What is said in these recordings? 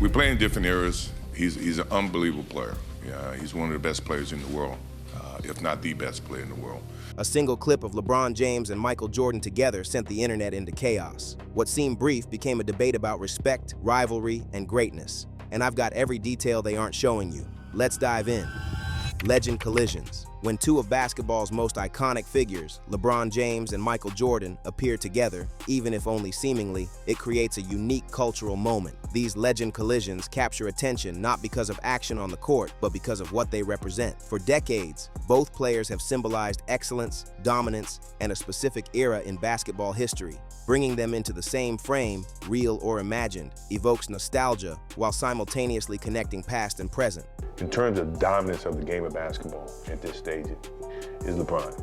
We play in different eras. He's an unbelievable player. Yeah, he's one of the best players in the world, if not the best player in the world. A single clip of LeBron James and Michael Jordan together sent the internet into chaos. What seemed brief became a debate about respect, rivalry, and greatness. And I've got every detail they aren't showing you. Let's dive in. Legend collisions. When two of basketball's most iconic figures, LeBron James and Michael Jordan, appear together, even if only seemingly, it creates a unique cultural moment. These legend collisions capture attention not because of action on the court, but because of what they represent. For decades, both players have symbolized excellence, dominance, and a specific era in basketball history. Bringing them into the same frame, real or imagined, evokes nostalgia while simultaneously connecting past and present. In terms of dominance of the game of basketball at this stage, is LeBron.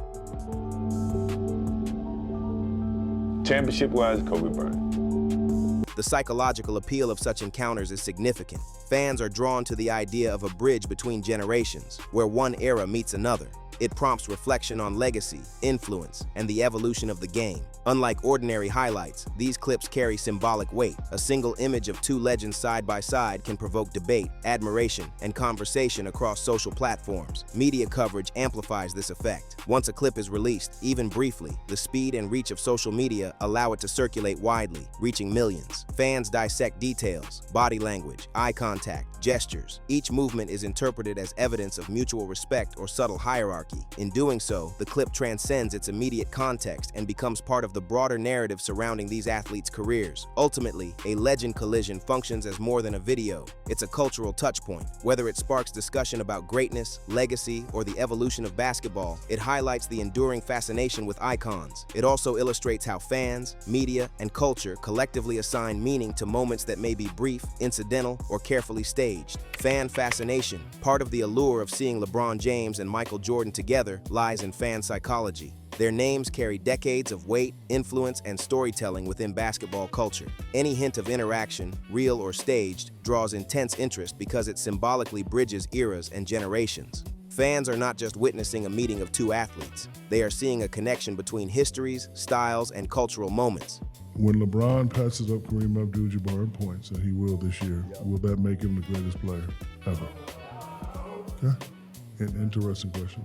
Championship-wise, Kobe Bryant. The psychological appeal of such encounters is significant. Fans are drawn to the idea of a bridge between generations, where one era meets another. It prompts reflection on legacy, influence, and the evolution of the game. Unlike ordinary highlights, these clips carry symbolic weight. A single image of two legends side by side can provoke debate, admiration, and conversation across social platforms. Media coverage amplifies this effect. Once a clip is released, even briefly, the speed and reach of social media allow it to circulate widely, reaching millions. Fans dissect details, body language, eye contact, gestures. Each movement is interpreted as evidence of mutual respect or subtle hierarchy. In doing so, the clip transcends its immediate context and becomes part of the broader narrative surrounding these athletes' careers. Ultimately, a legend collision functions as more than a video. It's a cultural touchpoint. Whether it sparks discussion about greatness, legacy, or the evolution of basketball, it highlights the enduring fascination with icons. It also illustrates how fans, media, and culture collectively assign meaning to moments that may be brief, incidental, or carefully staged. Fan fascination, part of the allure of seeing LeBron James and Michael Jordan together, lies in fan psychology. Their names carry decades of weight, influence, and storytelling within basketball culture. Any hint of interaction, real or staged, draws intense interest because it symbolically bridges eras and generations. Fans are not just witnessing a meeting of two athletes. They are seeing a connection between histories, styles, and cultural moments. When LeBron passes up Kareem Abdul-Jabbar in points, and he will this year, will that make him the greatest player ever? Okay. An interesting question.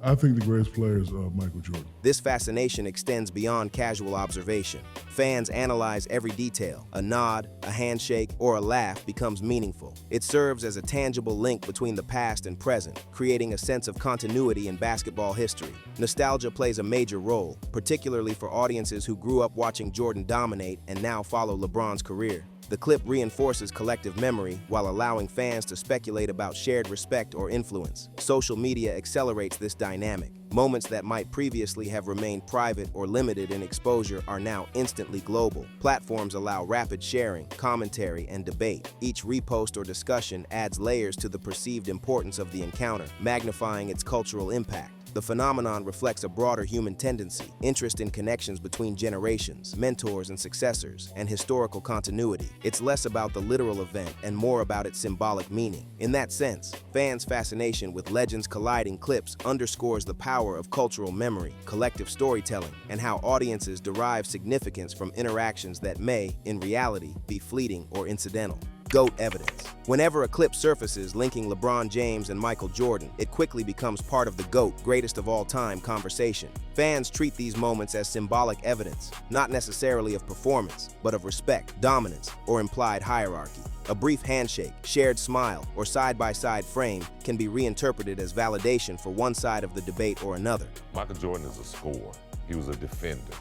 I think the greatest player is Michael Jordan. This fascination extends beyond casual observation. Fans analyze every detail. A nod, a handshake, or a laugh becomes meaningful. It serves as a tangible link between the past and present, creating a sense of continuity in basketball history. Nostalgia plays a major role, particularly for audiences who grew up watching Jordan dominate and now follow LeBron's career. The clip reinforces collective memory while allowing fans to speculate about shared respect or influence. Social media accelerates this dynamic. Moments that might previously have remained private or limited in exposure are now instantly global. Platforms allow rapid sharing, commentary, and debate. Each repost or discussion adds layers to the perceived importance of the encounter, magnifying its cultural impact. The phenomenon reflects a broader human tendency, interest in connections between generations, mentors and successors, and historical continuity. It's less about the literal event and more about its symbolic meaning. In that sense, fans' fascination with legends colliding clips underscores the power of cultural memory, collective storytelling, and how audiences derive significance from interactions that may, in reality, be fleeting or incidental. GOAT evidence. Whenever a clip surfaces linking LeBron James and Michael Jordan, it quickly becomes part of the GOAT, greatest of all time conversation. Fans treat these moments as symbolic evidence, not necessarily of performance, but of respect, dominance, or implied hierarchy. A brief handshake, shared smile, or side-by-side frame can be reinterpreted as validation for one side of the debate or another. Michael Jordan is a scorer. He was a defender.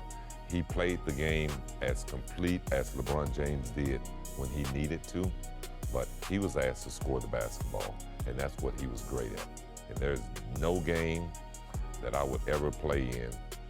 He played the game as complete as LeBron James did when he needed to, but he was asked to score the basketball, and that's what he was great at. And there's no game that I would ever play in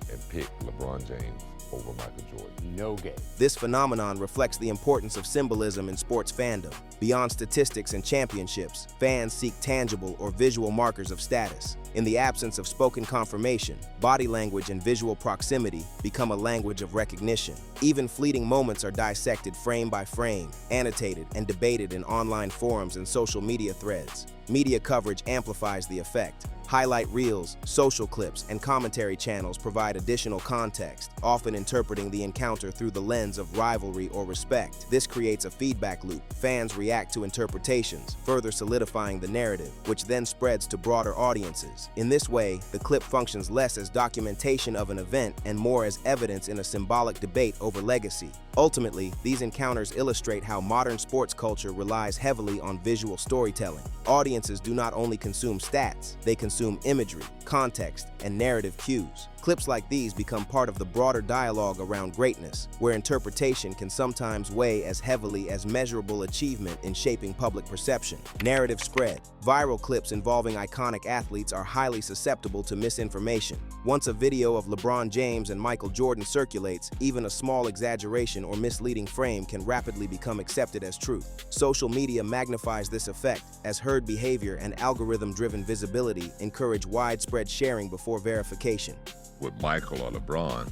and pick LeBron James over Michael Jordan. No game. This phenomenon reflects the importance of symbolism in sports fandom. Beyond statistics and championships, fans seek tangible or visual markers of status. In the absence of spoken confirmation, body language and visual proximity become a language of recognition. Even fleeting moments are dissected frame by frame, annotated, and debated in online forums and social media threads. Media coverage amplifies the effect, Highlight reels, social clips, and commentary channels provide additional context, often interpreting the encounter through the lens of rivalry or respect. This creates a feedback loop. Fans react to interpretations, further solidifying the narrative, which then spreads to broader audiences. In this way, the clip functions less as documentation of an event and more as evidence in a symbolic debate over legacy. Ultimately, these encounters illustrate how modern sports culture relies heavily on visual storytelling. Audiences do not only consume stats, they consume imagery, context, and narrative cues. Clips like these become part of the broader dialogue around greatness, where interpretation can sometimes weigh as heavily as measurable achievement in shaping public perception. Narrative spread. Viral clips involving iconic athletes are highly susceptible to misinformation. Once a video of LeBron James and Michael Jordan circulates, even a small exaggeration or misleading frame can rapidly become accepted as truth. Social media magnifies this effect, as herd behavior and algorithm-driven visibility encourage widespread sharing before verification. With Michael or LeBron,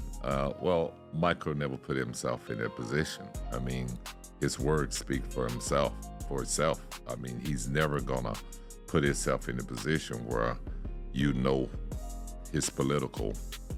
well, Michael never put himself in that position. I mean, his words speak for itself. I mean, he's never gonna put himself in a position where you know his political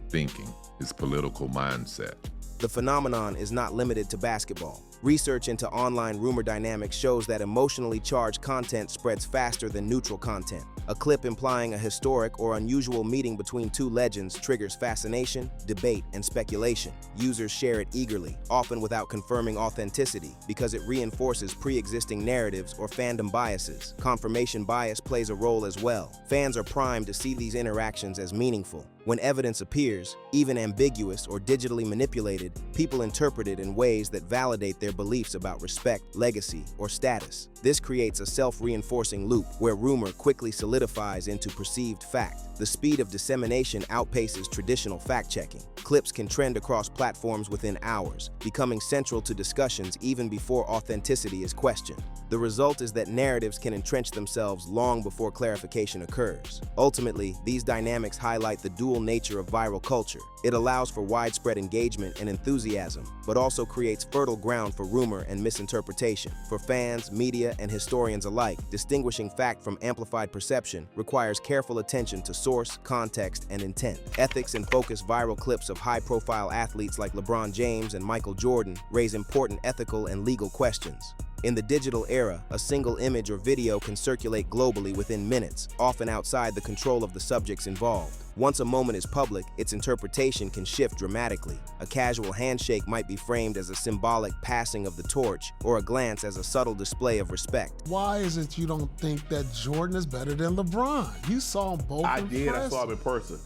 thinking, his political mindset. The phenomenon is not limited to basketball. Research into online rumor dynamics shows that emotionally charged content spreads faster than neutral content. A clip implying a historic or unusual meeting between two legends triggers fascination, debate, and speculation. Users share it eagerly, often without confirming authenticity, because it reinforces pre-existing narratives or fandom biases. Confirmation bias plays a role as well. Fans are primed to see these interactions as meaningful. When evidence appears, even ambiguous or digitally manipulated, people interpret it in ways that validate their beliefs about respect, legacy, or status. This creates a self-reinforcing loop where rumor quickly solidifies into perceived fact. The speed of dissemination outpaces traditional fact-checking. Clips can trend across platforms within hours, becoming central to discussions even before authenticity is questioned. The result is that narratives can entrench themselves long before clarification occurs. Ultimately, these dynamics highlight the dual nature of viral culture. It allows for widespread engagement and enthusiasm, but also creates fertile ground for rumor and misinterpretation. For fans, media, and historians alike, distinguishing fact from amplified perception requires careful attention to source, context, and intent. Ethics and focused viral clips of high-profile athletes like LeBron James and Michael Jordan raise important ethical and legal questions. In the digital era, a single image or video can circulate globally within minutes, often outside the control of the subjects involved. Once a moment is public, its interpretation can shift dramatically. A casual handshake might be framed as a symbolic passing of the torch, or a glance as a subtle display of respect. Why is it you don't think that Jordan is better than LeBron? You saw them both I in did. I person. saw him in person.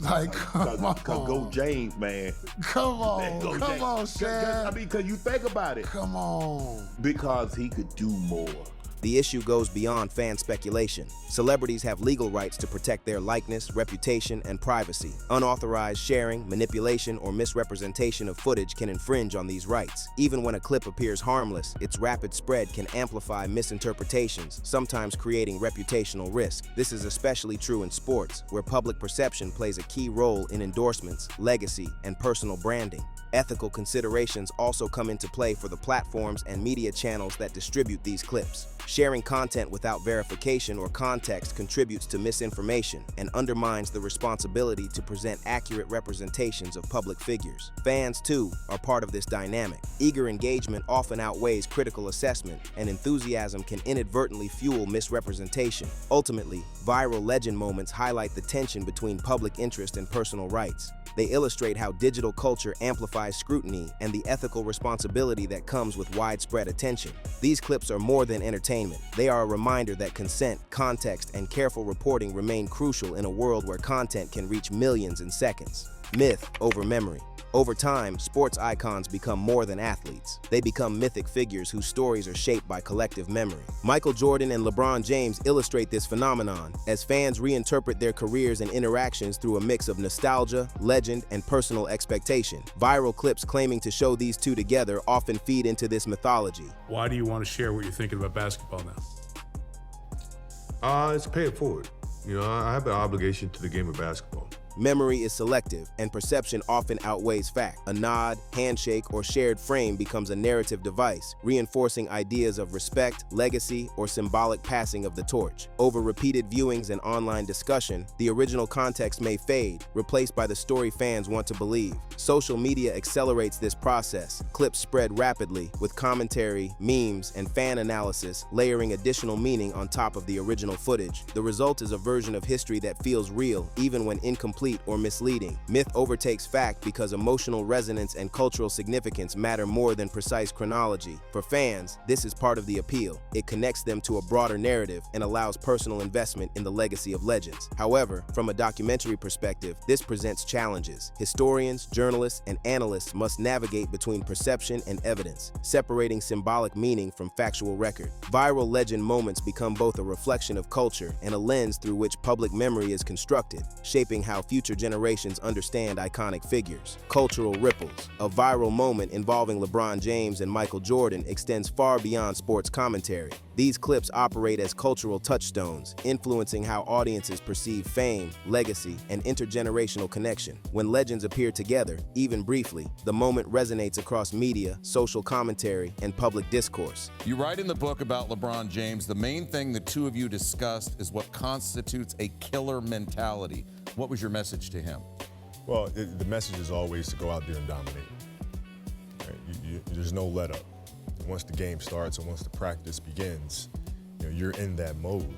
Like, come on. Go James, man. Come on. Go Come James. on, Shad. I mean, because you think about it. Come on. Because he could do more. The issue goes beyond fan speculation. Celebrities have legal rights to protect their likeness, reputation, and privacy. Unauthorized sharing, manipulation, or misrepresentation of footage can infringe on these rights. Even when a clip appears harmless, its rapid spread can amplify misinterpretations, sometimes creating reputational risk. This is especially true in sports, where public perception plays a key role in endorsements, legacy, and personal branding. Ethical considerations also come into play for the platforms and media channels that distribute these clips. Sharing content without verification or context contributes to misinformation and undermines the responsibility to present accurate representations of public figures. Fans, too, are part of this dynamic. Eager engagement often outweighs critical assessment, and enthusiasm can inadvertently fuel misrepresentation. Ultimately, viral legend moments highlight the tension between public interest and personal rights. They illustrate how digital culture amplifies scrutiny and the ethical responsibility that comes with widespread attention. These clips are more than entertainment. They are a reminder that consent, context, and careful reporting remain crucial in a world where content can reach millions in seconds. Myth over memory. Over time, sports icons become more than athletes. They become mythic figures whose stories are shaped by collective memory. Michael Jordan and LeBron James illustrate this phenomenon as fans reinterpret their careers and interactions through a mix of nostalgia, legend, and personal expectation. Viral clips claiming to show these two together often feed into this mythology. Why do you want to share what you're thinking about basketball now? It's pay it forward. You know, I have an obligation to the game of basketball. Memory is selective, and perception often outweighs fact. A nod, handshake, or shared frame becomes a narrative device, reinforcing ideas of respect, legacy, or symbolic passing of the torch. Over repeated viewings and online discussion, the original context may fade, replaced by the story fans want to believe. Social media accelerates this process. Clips spread rapidly, with commentary, memes, and fan analysis layering additional meaning on top of the original footage. The result is a version of history that feels real, even when incomplete or misleading. Myth overtakes fact because emotional resonance and cultural significance matter more than precise chronology. For fans, this is part of the appeal. It connects them to a broader narrative and allows personal investment in the legacy of legends. However, from a documentary perspective, this presents challenges. Historians, journalists, and analysts must navigate between perception and evidence, separating symbolic meaning from factual record. Viral legend moments become both a reflection of culture and a lens through which public memory is constructed, shaping how future generations understand iconic figures. Cultural ripples. A viral moment involving LeBron James and Michael Jordan extends far beyond sports commentary. These clips operate as cultural touchstones, influencing how audiences perceive fame, legacy, and intergenerational connection. When legends appear together, even briefly, the moment resonates across media, social commentary, and public discourse. You write in the book about LeBron James, the main thing the two of you discussed is what constitutes a killer mentality. What was your message to him? Well, the message is always to go out there and dominate. Right? There's no let up. Once the game starts and once the practice begins, you're in that mode.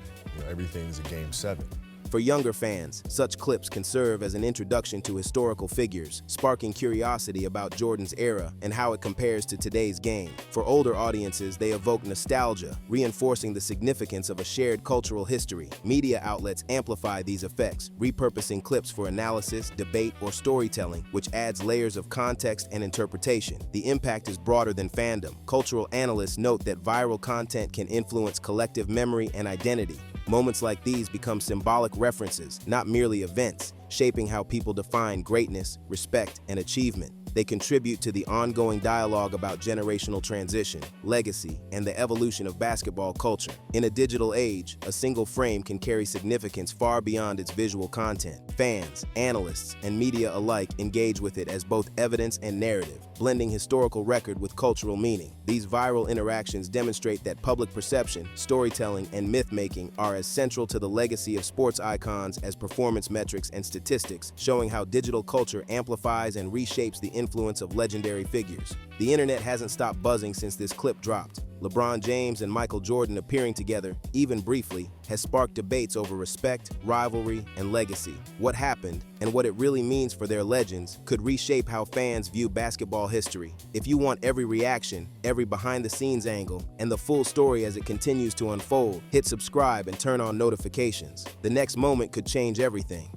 Everything's a game 7. For younger fans, such clips can serve as an introduction to historical figures, sparking curiosity about Jordan's era and how it compares to today's game. For older audiences, they evoke nostalgia, reinforcing the significance of a shared cultural history. Media outlets amplify these effects, repurposing clips for analysis, debate, or storytelling, which adds layers of context and interpretation. The impact is broader than fandom. Cultural analysts note that viral content can influence collective memory and identity. Moments like these become symbolic references, not merely events, shaping how people define greatness, respect, and achievement. They contribute to the ongoing dialogue about generational transition, legacy, and the evolution of basketball culture. In a digital age, a single frame can carry significance far beyond its visual content. Fans, analysts, and media alike engage with it as both evidence and narrative, blending historical record with cultural meaning. These viral interactions demonstrate that public perception, storytelling, and myth-making are as central to the legacy of sports icons as performance metrics and statistics, showing how digital culture amplifies and reshapes the influence of legendary figures. The internet hasn't stopped buzzing since this clip dropped. LeBron James and Michael Jordan appearing together, even briefly, has sparked debates over respect, rivalry, and legacy. What happened, and what it really means for their legends, could reshape how fans view basketball history. If you want every reaction, every behind-the-scenes angle, and the full story as it continues to unfold, hit subscribe and turn on notifications. The next moment could change everything.